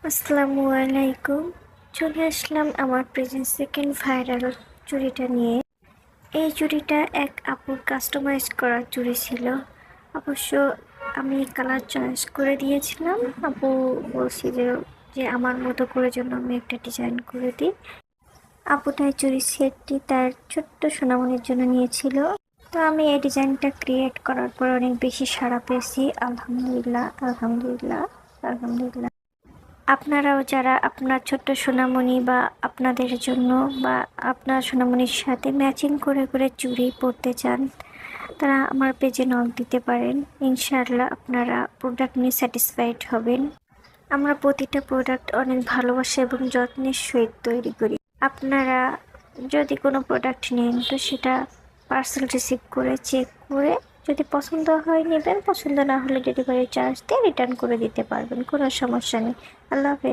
আসসালামু আলাইকুম। চলে আসলাম আমার প্রেজেন্ট সেকেন্ড ভাইরাল চুড়িটা নিয়ে। এই চুড়িটা এক আপুর কাস্টমাইজ করা চুড়ি ছিল। অবশ্য আমি কালার চয়েস করে দিয়েছিলাম। আপু বলছি যে আমার মতো করে জন্য আমি একটা ডিজাইন করে দিই। আপু তাই চুড়ির সেটটি তার ছোট্ট সোনামণির জন্য নিয়েছিল। তো আমি এই ডিজাইনটা ক্রিয়েট করার পর অনেক বেশি সাড়া পেয়েছি। আলহামদুলিল্লাহ, আলহামদুলিল্লাহ, আলহামদুলিল্লাহ। আপনারাও যারা আপনার ছোট্ট সোনামণি বা আপনাদের জন্য বা আপনার সোনামণির সাথে ম্যাচিং করে করে চুড়ি পরতে চান, তারা আমার পেজে নক দিতে পারেন। ইনশাআল্লাহ আপনারা প্রোডাক্ট নিয়ে স্যাটিসফাইড হবেন। আমরা প্রতিটা প্রোডাক্ট অনেক ভালোবাসা এবং যত্নের সহিত তৈরি করি। আপনারা যদি কোনো প্রোডাক্ট নেন তো সেটা পার্সেল রিসিভ করে চেক করে যদি পছন্দ হয় নেবেন, পছন্দ না হলে ডেলিভারি চার্জ দিয়ে রিটার্ন করে দিতে পারবেন, কোনো সমস্যা নেই। আল্লাহ হাফেজ।